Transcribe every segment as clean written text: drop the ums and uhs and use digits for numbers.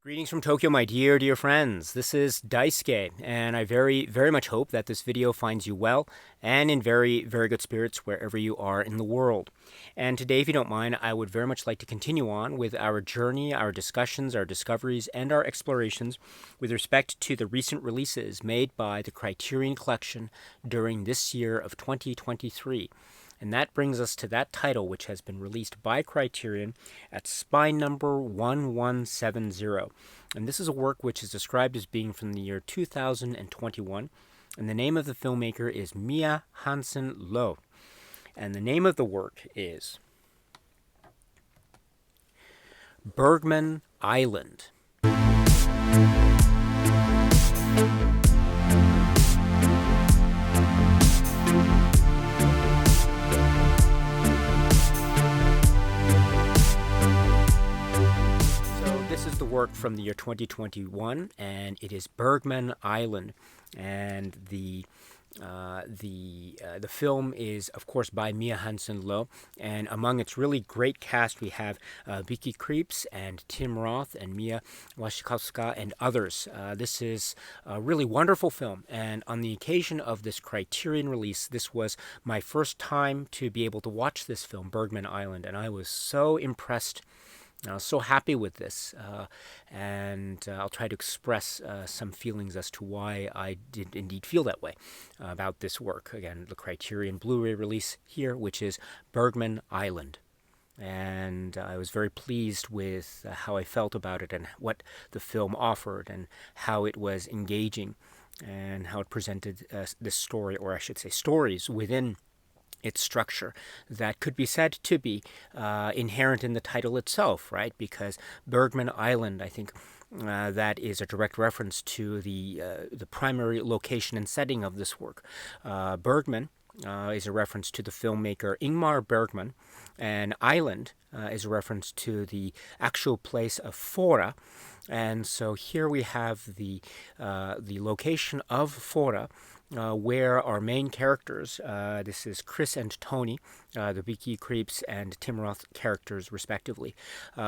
Greetings from Tokyo, my dear friends. This is Daisuke, and I very much hope that this video finds you well and in very good spirits wherever you are in the world. And today, if you don't mind, I would very much like to continue on with our journey, our discussions, our discoveries, and our explorations with respect to the recent releases made by the Criterion Collection during this year of 2023. And that brings us to that title, which has been released by Criterion at spine number 1170. And this is a work which is described as being from the year 2021. And the name of the filmmaker is Mia Hansen-Løve. And the name of the work is Bergman Island. This is the work from the year 2021, and it is Bergman Island, and the film is, of course, by Mia Hansen-Løve, and among its really great cast we have Vicky Krieps and Tim Roth and Mia Wasikowska and others. This is a really wonderful film, and on the occasion of this Criterion release, this was my first time to be able to watch this film, Bergman Island, and I was so impressed. I was so happy with this, and I'll try to express some feelings as to why I did indeed feel that way about this work. Again, the Criterion Blu-ray release here, which is Bergman Island. And I was very pleased with how I felt about it and what the film offered and how it was engaging and how it presented this story, or I should say stories, within its structure that could be said to be inherent in the title itself, right? Because Bergman Island, I think that is a direct reference to the primary location and setting of this work. Bergman is a reference to the filmmaker Ingmar Bergman, and Island is a reference to the actual place of Fora. And so here we have the location of Fora, where our main characters, this is Chris and Tony, the Vicky Krieps and Tim Roth characters respectively,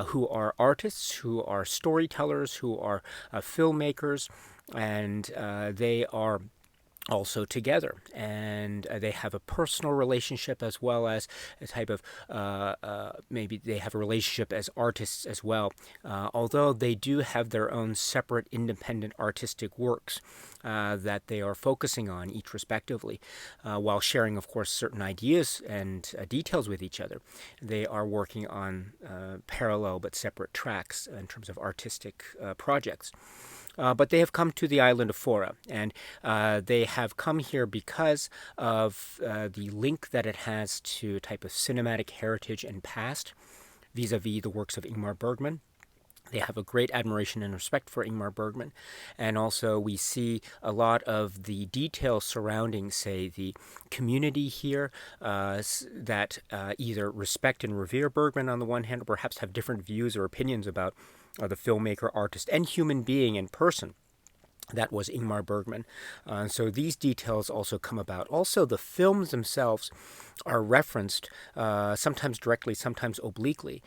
who are artists, who are storytellers, who are filmmakers, and they are also together, and they have a personal relationship as well as a type of maybe they have a relationship as artists as well, although they do have their own separate independent artistic works that they are focusing on each respectively, while sharing, of course, certain ideas and details with each other. They are working on parallel but separate tracks in terms of artistic projects. But they have come to the island of Fora, and they have come here because of the link that it has to a type of cinematic heritage and past vis-a-vis the works of Ingmar Bergman. They have a great admiration and respect for Ingmar Bergman, and also we see a lot of the details surrounding, say, the community here that either respect and revere Bergman on the one hand, or perhaps have different views or opinions about the filmmaker, artist, and human being in person. That was Ingmar Bergman. So these details also come about. Also, the films themselves are referenced, sometimes directly, sometimes obliquely,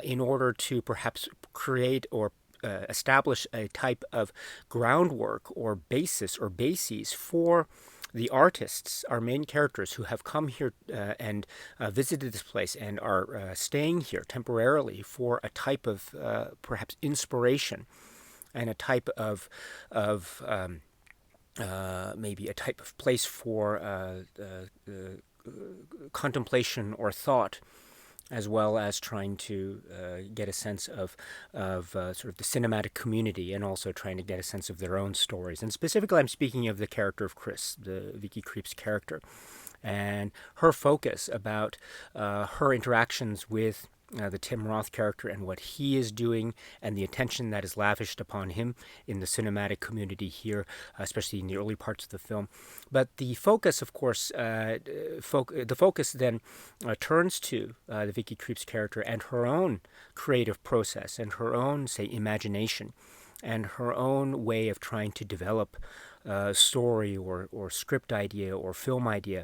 in order to perhaps create or establish a type of groundwork or basis or bases for the artists, our main characters, who have come here and visited this place and are staying here temporarily for a type of perhaps inspiration and a type of maybe a type of place for contemplation or thought, as well as trying to get a sense of sort of the cinematic community, and also trying to get a sense of their own stories. And specifically, I'm speaking of the character of Chris, the Vicky Krieps character, and her focus about her interactions with the Tim Roth character and what he is doing, and the attention that is lavished upon him in the cinematic community here, especially in the early parts of the film. But the focus, of course, the focus then turns to the Vicky Krieps character and her own creative process and her own, say, imagination and her own way of trying to develop a story or script idea or film idea.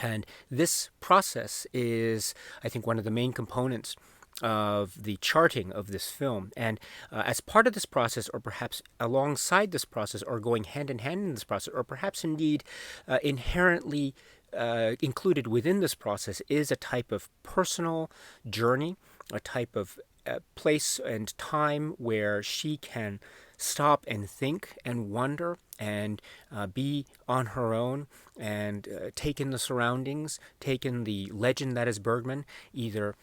And this process is, I think, one of the main components of the charting of this film. And as part of this process, or perhaps alongside this process, or going hand in hand in this process, or perhaps indeed inherently included within this process, is a type of personal journey, a type of place and time where she can stop and think and wonder and be on her own and take in the surroundings, take in the legend that is Bergman, either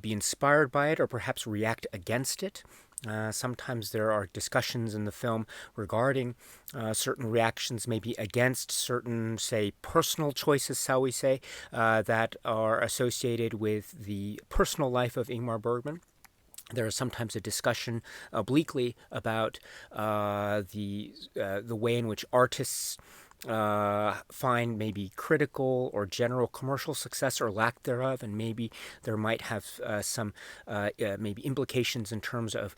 be inspired by it or perhaps react against it. Sometimes there are discussions in the film regarding certain reactions, maybe against certain, say, personal choices, shall we say, that are associated with the personal life of Ingmar Bergman. There is sometimes a discussion obliquely about the way in which artists find maybe critical or general commercial success or lack thereof, and maybe there might have some maybe implications in terms of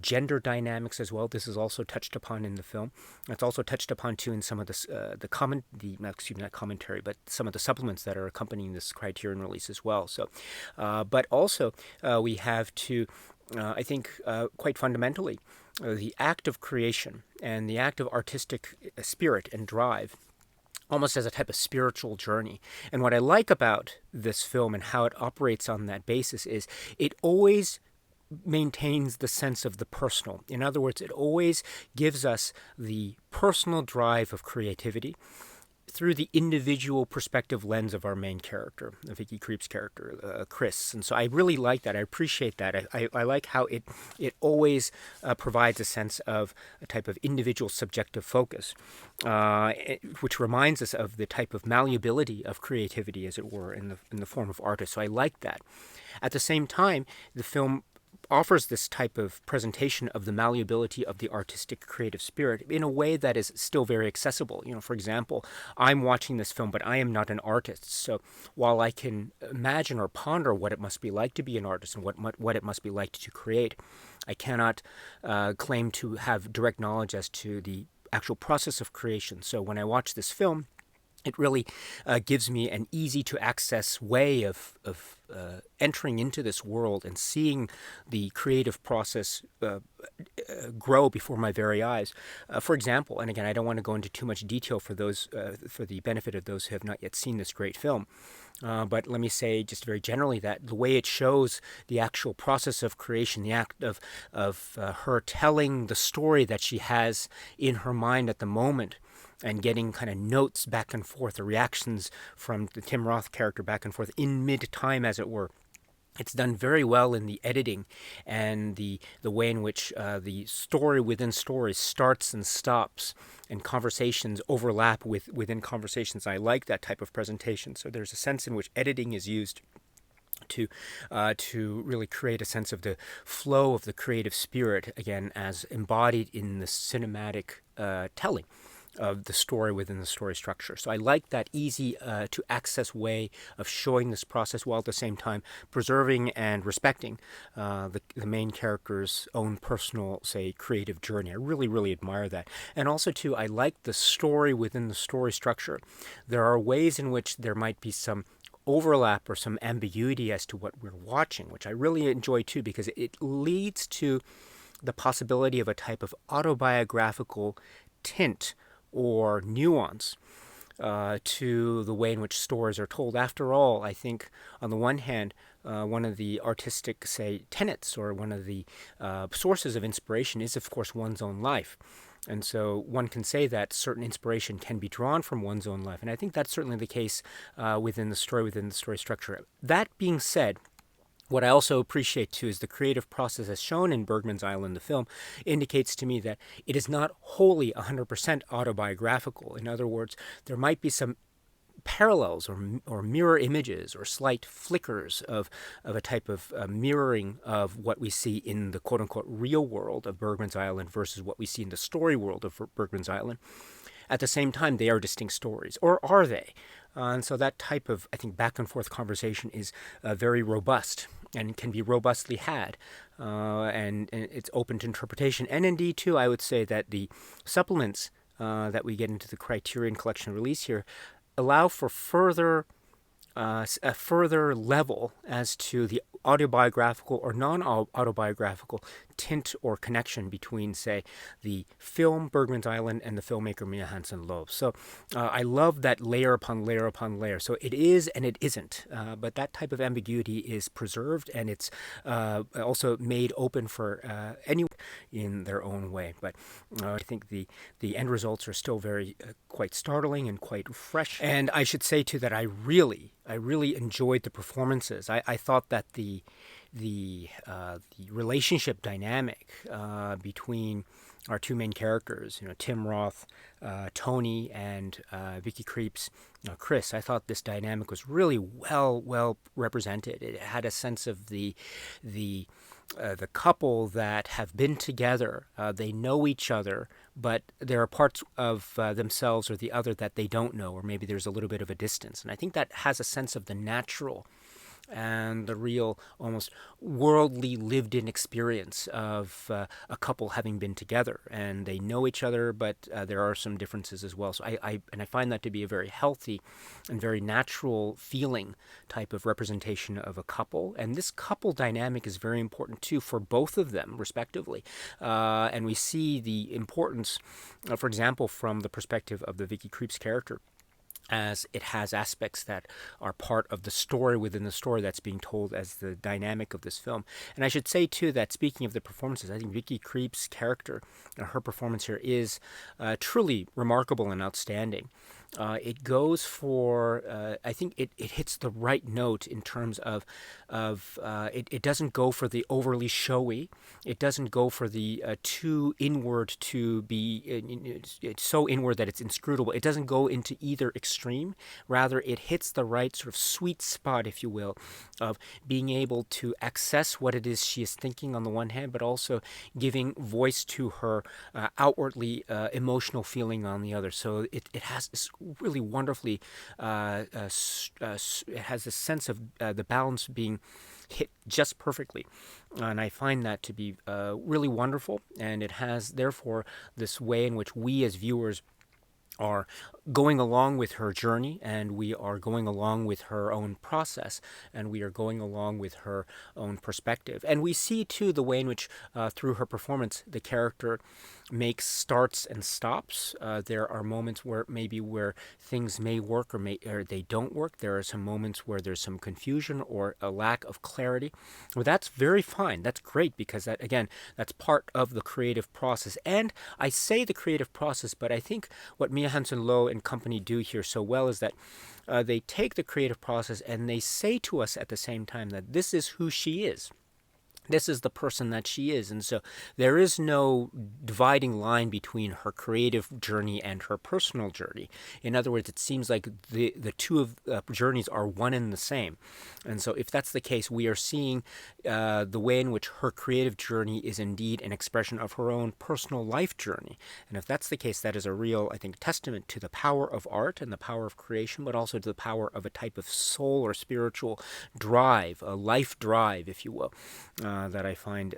gender dynamics as well. This is also touched upon in the film. It's also touched upon too in some of not commentary, but some of the supplements that are accompanying this Criterion release as well. So, but also we have to. I think quite fundamentally, the act of creation and the act of artistic spirit and drive almost as a type of spiritual journey. And what I like about this film and how it operates on that basis is it always maintains the sense of the personal. In other words, it always gives us the personal drive of creativity through the individual perspective lens of our main character, Vicky Creep's character, Chris. And so I really like that. I appreciate that. I like how it always provides a sense of a type of individual subjective focus, which reminds us of the type of malleability of creativity, as it were, in the form of artists. So I like that. At the same time, the film offers this type of presentation of the malleability of the artistic creative spirit in a way that is still very accessible. For example, I'm watching this film, but I am not an artist. So while I can imagine or ponder what it must be like to be an artist and what it must be like to create, I cannot claim to have direct knowledge as to the actual process of creation. So when I watch this film, it really gives me an easy-to-access way of entering into this world and seeing the creative process grow before my very eyes. For example, and again, I don't want to go into too much detail for the benefit of those who have not yet seen this great film, but let me say just very generally that the way it shows the actual process of creation, the act of her telling the story that she has in her mind at the moment, and getting kind of notes back and forth, the reactions from the Tim Roth character back and forth in mid-time, as it were. It's done very well in the editing and the way in which the story within stories starts and stops, and conversations overlap within conversations. I like that type of presentation. So there's a sense in which editing is used to really create a sense of the flow of the creative spirit, again, as embodied in the cinematic telling of the story within the story structure. So I like that easy to access way of showing this process while at the same time preserving and respecting the main character's own personal, say, creative journey. I really, really admire that. And also, too, I like the story within the story structure. There are ways in which there might be some overlap or some ambiguity as to what we're watching, which I really enjoy, too, because it leads to the possibility of a type of autobiographical tint or nuance to the way in which stories are told. After all, I think, on the one hand, one of the artistic, say, tenets or one of the sources of inspiration is, of course, one's own life. And so one can say that certain inspiration can be drawn from one's own life. And I think that's certainly the case within the story structure. That being said, what I also appreciate, too, is the creative process as shown in Bergman's Island, the film, indicates to me that it is not wholly 100% autobiographical. In other words, there might be some parallels or mirror images or slight flickers of a type of mirroring of what we see in the quote-unquote real world of Bergman's Island versus what we see in the story world of Bergman's Island. At the same time, they are distinct stories, or are they? And so that type of, I think, back and forth conversation is very robust and can be robustly had, and it's open to interpretation. And indeed, too, I would say that the supplements that we get into the Criterion Collection release here allow for a further level as to the autobiographical or non-autobiographical tint or connection between, say, the film Bergman's Island and the filmmaker Mia Hansen-Løve. So I love that layer upon layer upon layer. So it is and it isn't, but that type of ambiguity is preserved, and it's also made open for anyone in their own way. But I think the end results are still very quite startling and quite fresh. And I should say too that I really enjoyed the performances. I thought that the relationship dynamic between our two main characters, Tim Roth, Tony, and Vicky Creeps, Chris. I thought this dynamic was really well represented. It had a sense of the couple that have been together. They know each other, but there are parts of themselves or the other that they don't know, or maybe there's a little bit of a distance. And I think that has a sense of the natural and the real, almost worldly, lived-in experience of a couple having been together, and they know each other, but there are some differences as well. So I find that to be a very healthy and very natural feeling type of representation of a couple. And this couple dynamic is very important too for both of them, respectively. And we see the importance, for example, from the perspective of the Vicky Creeps character, as it has aspects that are part of the story within the story that's being told as the dynamic of this film. And I should say, too, that speaking of the performances, I think Vicky Creeps' character, her performance here is truly remarkable and outstanding. It goes for, I think it hits the right note in terms of it doesn't go for the overly showy. It doesn't go for the too inward to be, it's so inward that it's inscrutable. It doesn't go into either extreme. Rather, it hits the right sort of sweet spot, if you will, of being able to access what it is she is thinking on the one hand, but also giving voice to her outwardly emotional feeling on the other. So it has this really wonderfully, it has a sense of the balance being hit just perfectly. And I find that to be really wonderful, and it has, therefore, this way in which we as viewers are going along with her journey, and we are going along with her own process, and we are going along with her own perspective. And we see, too, the way in which, through her performance, the character makes starts and stops. There are moments where things may work or they don't work. There are some moments where there's some confusion or a lack of clarity. Well, that's very fine. That's great, because that, again, that's part of the creative process. And I say the creative process, but I think what Mia Hansen-Løve and company do here so well is that they take the creative process and they say to us at the same time that this is who she is. This is the person that she is. And so there is no dividing line between her creative journey and her personal journey. In other words, it seems like the two of journeys are one and the same. And so if that's the case, we are seeing the way in which her creative journey is indeed an expression of her own personal life journey. And if that's the case, that is a real, I think, testament to the power of art and the power of creation, but also to the power of a type of soul or spiritual drive, a life drive, if you will. That I find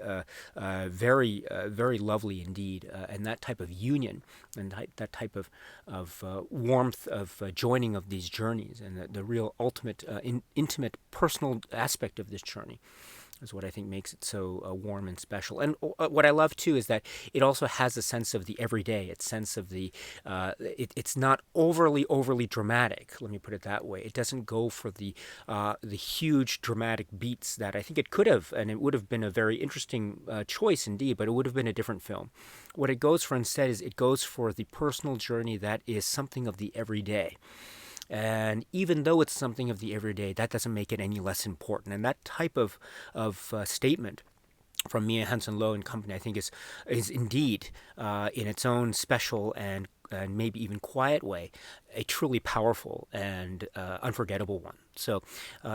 very lovely indeed, and that type of union and that type of warmth of joining of these journeys, and the real ultimate intimate personal aspect of this journey is what I think makes it so warm and special. And what I love too is that it also has a sense of the everyday. It's sense of the it's not overly dramatic. Let me put it that way. It doesn't go for the huge dramatic beats that I think it could have, and it would have been a very interesting choice indeed. But it would have been a different film. What it goes for instead is it goes for the personal journey that is something of the everyday. And even though it's something of the everyday, that doesn't make it any less important. And that type of statement from Mia Hansen-Løve and company, I think, is indeed, in its own special and maybe even quiet way, a truly powerful and unforgettable one. So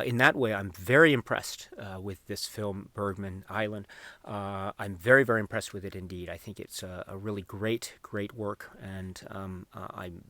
in that way, I'm very impressed with this film, Bergman Island. I'm very impressed with it indeed. I think it's a really great work, and I'm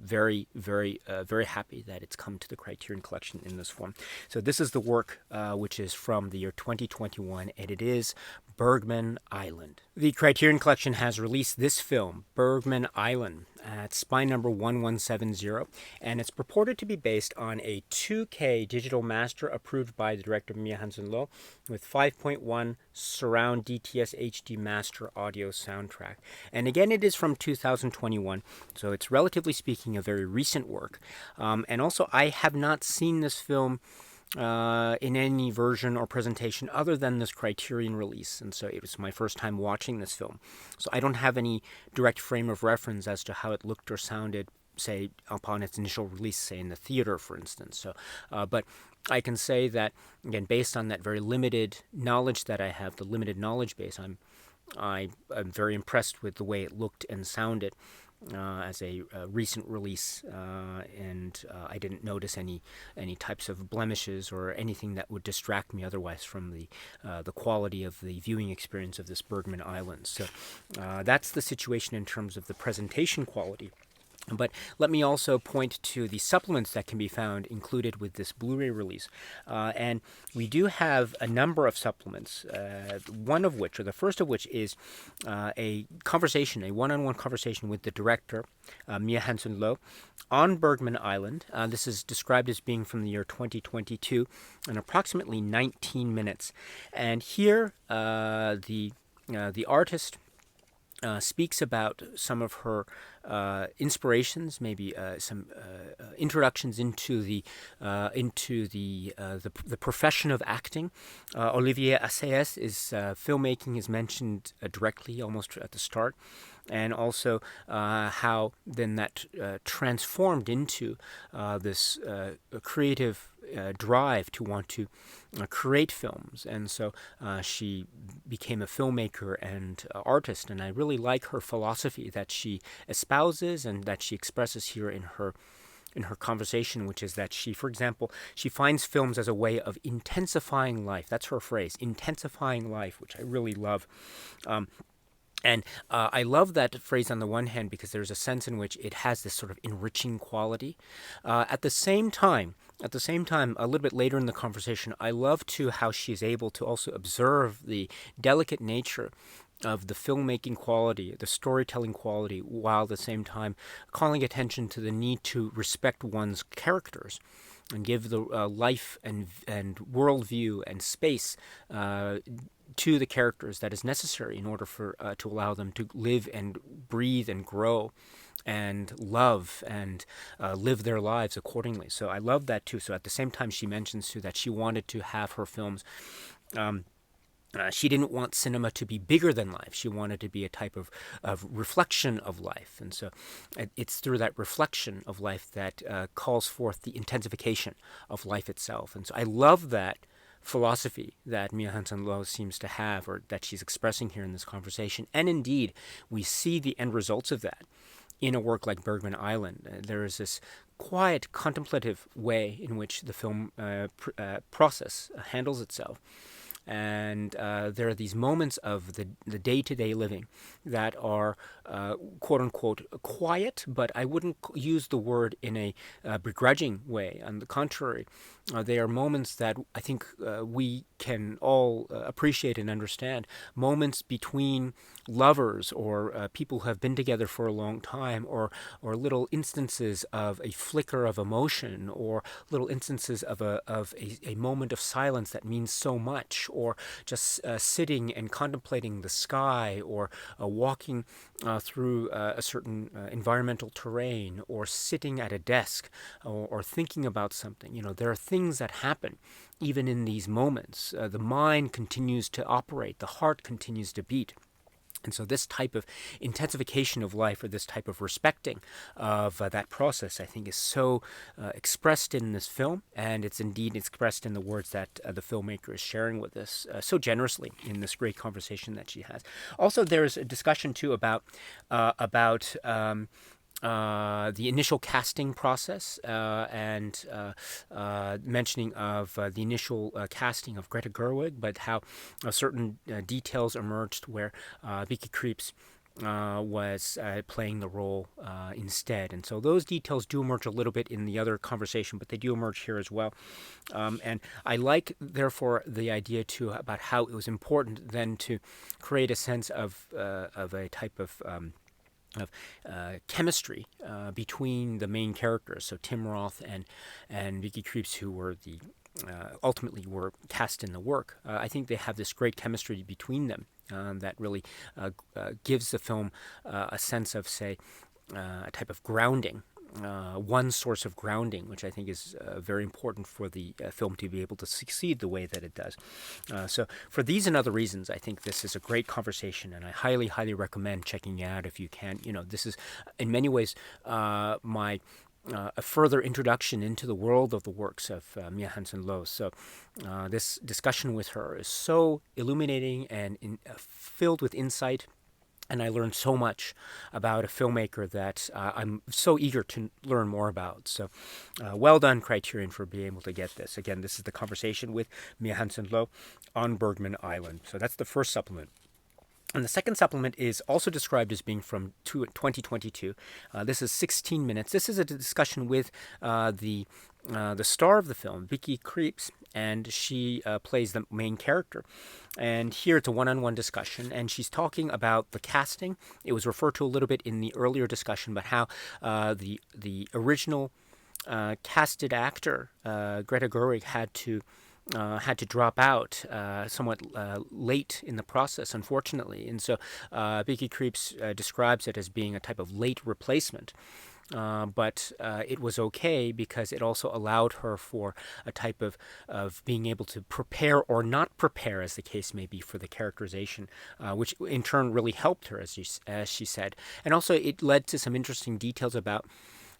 very happy that it's come to the Criterion Collection in this form. So this is the work which is from the year 2021, and it is Bergman Island. The Criterion Collection has released this film, Bergman Island, at spine number 1170, and it's purported to be based on a 2K digital master approved by the director Mia Hansen-Løve with 5.1 surround DTS HD master audio soundtrack. And again, it is from 2021, so it's relatively speaking a very recent work. And also, I have not seen this film in any version or presentation other than this Criterion release, and so it was my first time watching this film. So I don't have any direct frame of reference as to how it looked or sounded, say, upon its initial release, say, in the theater, for instance. So, but I can say that, again, based on that very limited knowledge that I have, the limited knowledge base, I'm very impressed with the way it looked and sounded. As a recent release, and I didn't notice any types of blemishes or anything that would distract me otherwise from the quality of the viewing experience of this Bergman Island. So that's the situation in terms of the presentation quality. But let me also point to the supplements that can be found included with this Blu-ray release. And we do have a number of supplements, one of which, or the first of which, is a one-on-one conversation with the director, Mia Hansen-Løve, on Bergman Island. This is described as being from the year 2022, and approximately 19 minutes. And here, the artist speaks about some of her inspirations, maybe some introductions into the profession of acting. Olivier Assayas' filmmaking is mentioned directly, almost at the start, and also how then that transformed into this creative drive to want to create films. And so she became a filmmaker and artist, and I really like her philosophy that she espouses and that she expresses here in her conversation, which is that she, for example, she finds films as a way of intensifying life. That's her phrase, intensifying life, which I really love. And I love that phrase on the one hand because there's a sense in which it has this sort of enriching quality. At the same time, a little bit later in the conversation, I love too how she's able to also observe the delicate nature of the filmmaking quality, the storytelling quality, while at the same time calling attention to the need to respect one's characters and give the life and worldview and space to the characters that is necessary in order for to allow them to live and breathe and grow and love and live their lives accordingly. So I love that too. So at the same time, she mentions too that she wanted to have her films. She didn't want cinema to be bigger than life. She wanted to be a type of reflection of life. And so it's through that reflection of life that calls forth the intensification of life itself. And so I love that philosophy that Mia Hansen-Løve seems to have, or that she's expressing here in this conversation. And indeed, we see the end results of that in a work like Bergman Island. There is this quiet, contemplative way in which the film process handles itself. And there are these moments of the day-to-day living that are quote-unquote quiet, but I wouldn't use the word in a begrudging way. On the contrary, they are moments that I think we can all appreciate and understand. Moments between lovers or people who have been together for a long time, or little instances of a flicker of emotion, or little instances of a moment of silence that means so much, or just sitting and contemplating the sky, or walking through a certain environmental terrain, or sitting at a desk, or thinking about something. You know, there are things that happen even in these moments. The mind continues to operate, the heart continues to beat. And so this type of intensification of life, or this type of respecting of that process, I think is so expressed in this film, and it's indeed expressed in the words that the filmmaker is sharing with us so generously in this great conversation that she has. Also, there's a discussion too about the initial casting process and mentioning of the initial casting of Greta Gerwig, but how certain details emerged where Vicky Krieps was playing the role instead. And so those details do emerge a little bit in the other conversation, but they do emerge here as well. And I like, therefore, the idea, too, about how it was important then to create a sense of a type of chemistry between the main characters, so Tim Roth and Vicky Krieps, who were the ultimately were cast in the work. I think they have this great chemistry between them that really gives the film a sense of, say, a type of grounding. One source of grounding, which I think is very important for the film to be able to succeed the way that it does. So for these and other reasons, I think this is a great conversation, and I highly, highly recommend checking it out if you can. This is in many ways my a further introduction into the world of the works of Mia Hansen-Løve. So this discussion with her is so illuminating and filled with insight. And I learned so much about a filmmaker that I'm so eager to learn more about. So well done, Criterion, for being able to get this. Again, this is the conversation with Mia Hansen-Løve on Bergman Island. So that's the first supplement. And the second supplement is also described as being from 2022. This is 16 minutes. This is a discussion with the star of the film, Vicky Krieps, and she plays the main character. And here it's a one-on-one discussion, and she's talking about the casting. It was referred to a little bit in the earlier discussion, but how the original casted actor, Greta Gerwig, had to drop out somewhat late in the process, unfortunately. And so Vicky Krieps describes it as being a type of late replacement. But it was okay because it also allowed her for a type of being able to prepare or not prepare, as the case may be, for the characterization, which in turn really helped her, as she said. And also it led to some interesting details about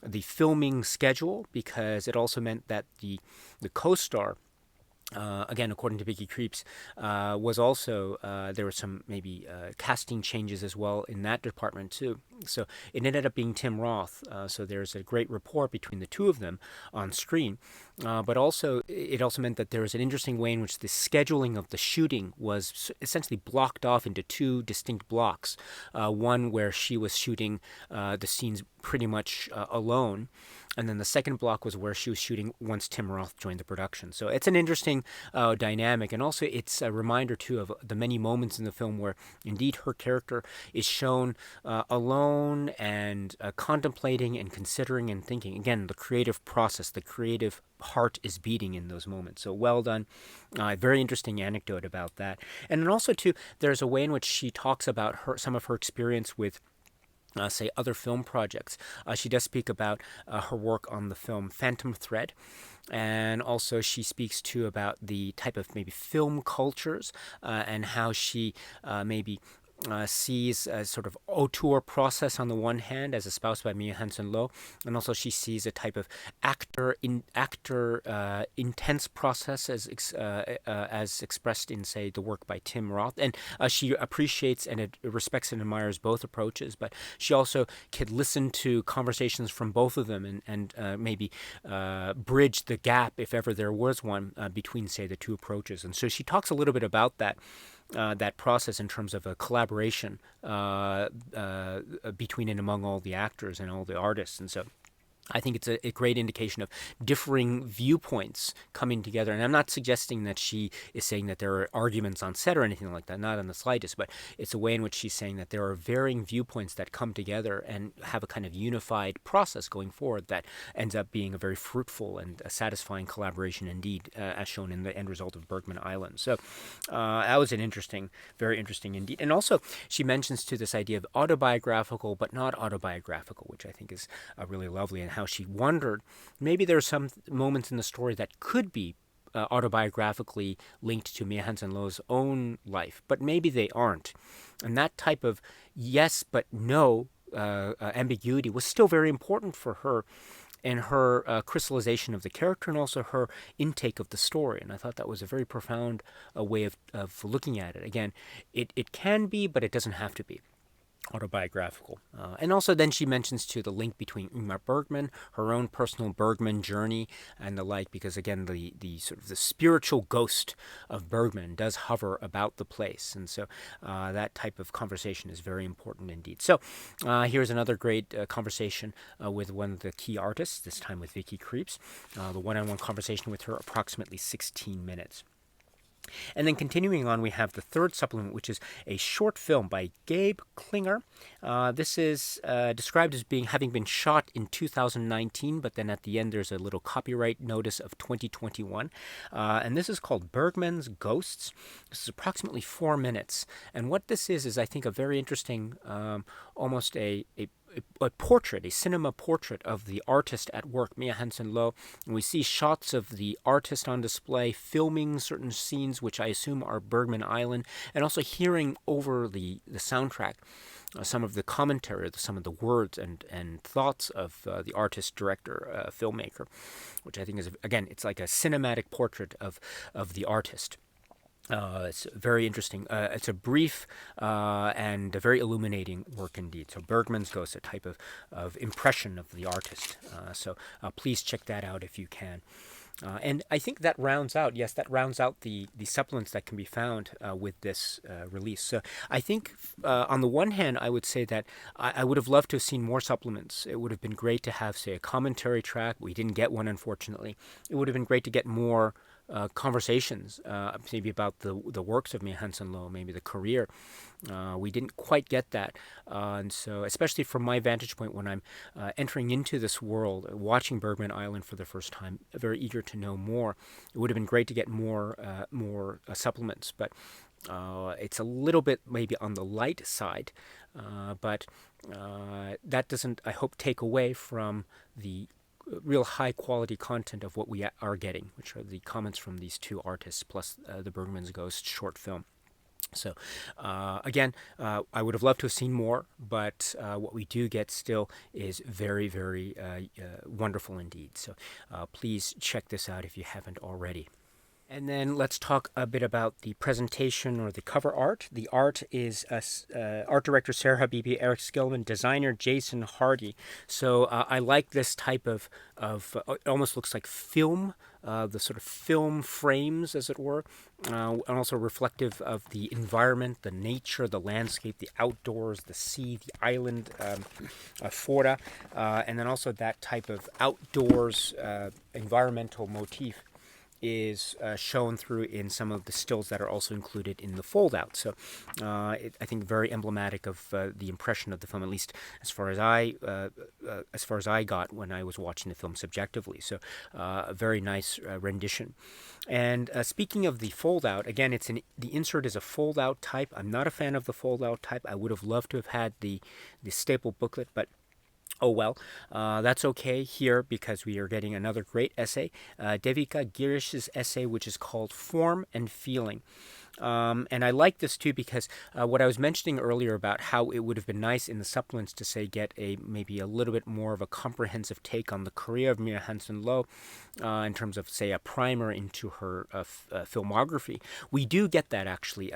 the filming schedule, because it also meant that the co-star, again, according to Vicky Krieps, was also, there were some maybe casting changes as well in that department too. So it ended up being Tim Roth. So there's a great rapport between the two of them on screen. But also, it also meant that there was an interesting way in which the scheduling of the shooting was essentially blocked off into two distinct blocks. One where she was shooting the scenes pretty much alone. And then the second block was where she was shooting once Tim Roth joined the production. So it's an interesting dynamic. And also it's a reminder, too, of the many moments in the film where, indeed, her character is shown alone and contemplating and considering and thinking. Again, the creative process, the creative heart is beating in those moments. So well done. Very interesting anecdote about that. And then also, too, there's a way in which she talks about some of her experience with say other film projects. She does speak about her work on the film Phantom Thread, and also she speaks too about the type of maybe film cultures and how she maybe sees a sort of auteur process on the one hand, as espoused by Mia Hansen-Løve, and also she sees a type of actor intense process as expressed in, say, the work by Tim Roth. And she appreciates and respects and admires both approaches, but she also could listen to conversations from both of them and maybe bridge the gap, if ever there was one, between, say, the two approaches. And so she talks a little bit about that process in terms of a collaboration between and among all the actors and all the artists. And so I think it's a great indication of differing viewpoints coming together. And I'm not suggesting that she is saying that there are arguments on set or anything like that, not in the slightest, but it's a way in which she's saying that there are varying viewpoints that come together and have a kind of unified process going forward that ends up being a very fruitful and a satisfying collaboration indeed, as shown in the end result of Bergman Island. So that was very interesting indeed. And also she mentions to this idea of autobiographical but not autobiographical, which I think is really lovely, and how she wondered maybe there are some moments in the story that could be autobiographically linked to Mia Hansen-Løve's own life, but maybe they aren't. And that type of yes but no ambiguity was still very important for her in her crystallization of the character and also her intake of the story. And I thought that was a very profound way of looking at it. Again, it can be, but it doesn't have to be. autobiographical. And also then she mentions too the link between Ingmar Bergman, her own personal Bergman journey, and the like, because again the sort of the spiritual ghost of Bergman does hover about the place, and so that type of conversation is very important indeed. So here's another great conversation with one of the key artists, this time with Vicky Krieps. The one-on-one conversation with her, approximately 16 minutes. And then continuing on, we have the third supplement, which is a short film by Gabe Klinger. This is described as having been shot in 2019, but then at the end there's a little copyright notice of 2021. And this is called Bergman's Ghosts. This is approximately 4 minutes. And what this is I think a very interesting, almost a portrait, a cinema portrait of the artist at work, Mia Hansen-Løve. And we see shots of the artist on display filming certain scenes, which I assume are Bergman Island, and also hearing over the soundtrack some of the commentary, some of the words and thoughts of the artist, director, filmmaker, which I think is, again, it's like a cinematic portrait of the artist. It's very interesting. It's a brief and a very illuminating work indeed. So Bergman's Ghost, a type of impression of the artist. So please check that out if you can. And I think that rounds out, the supplements that can be found with this release. So I think on the one hand, I would say that I would have loved to have seen more supplements. It would have been great to have, say, a commentary track. We didn't get one, unfortunately. It would have been great to get more conversations, maybe about the works of Mia Hansen-Løve, maybe the career. We didn't quite get that. And so, especially from my vantage point when I'm entering into this world, watching Bergman Island for the first time, very eager to know more. It would have been great to get more supplements, but it's a little bit maybe on the light side. But that doesn't, I hope, take away from the real high quality content of what we are getting, which are the comments from these two artists plus the Bergman's Ghost short film. So again, I would have loved to have seen more, but what we do get still is very, very wonderful indeed. So please check this out if you haven't already. And then let's talk a bit about the presentation or the cover art. The art is art director Sarah Habibi, Eric Skillman, designer Jason Hardy. So I like this type of it almost looks like film, the sort of film frames, as it were, and also reflective of the environment, the nature, the landscape, the outdoors, the sea, the island, flora, and then also that type of outdoors environmental motif is shown through in some of the stills that are also included in the fold-out. So I think very emblematic of the impression of the film, at least as far as I got when I was watching the film subjectively. So a very nice rendition. And speaking of the fold-out, again, the insert is a fold-out type. I'm not a fan of the fold-out type. I would have loved to have had the staple booklet, but oh well, that's okay here because we are getting another great essay, Devika Girish's essay, which is called Form and Feeling. And I like this too because what I was mentioning earlier about how it would have been nice in the supplements to say get maybe a little bit more of a comprehensive take on the career of Mia Hansen-Løve in terms of, say, a primer into her filmography. We do get that actually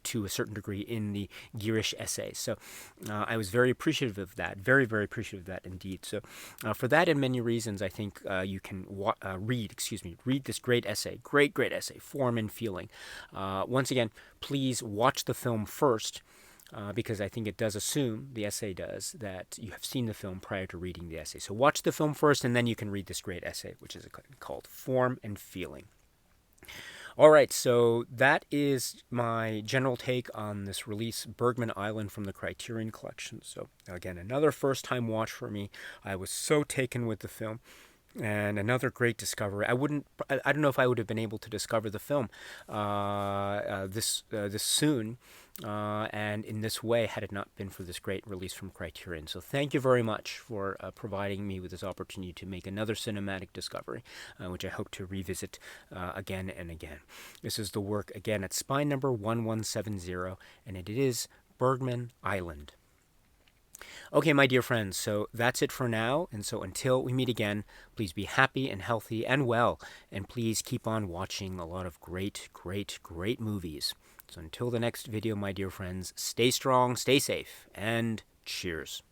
to a certain degree in the Girish essay. So I was very appreciative of that, very, very appreciative of that indeed. So for that and many reasons, I think you can read this great essay, great essay, Form and Feeling. Once again, please watch the film first because I think it does assume, the essay does, that you have seen the film prior to reading the essay. So watch the film first and then you can read this great essay, which is called Form and Feeling. All right, so that is my general take on this release, Bergman Island from the Criterion Collection. So again, another first-time watch for me. I was so taken with the film. And another great discovery. I don't know if I would have been able to discover the film this soon and in this way had it not been for this great release from Criterion. So thank you very much for providing me with this opportunity to make another cinematic discovery, which I hope to revisit again and again. This is the work, again, at spine number 1170, and it is Bergman Island. Okay, my dear friends, so that's it for now. And so until we meet again, please be happy and healthy and well. And please keep on watching a lot of great, great, great movies. So until the next video, my dear friends, stay strong, stay safe, and cheers.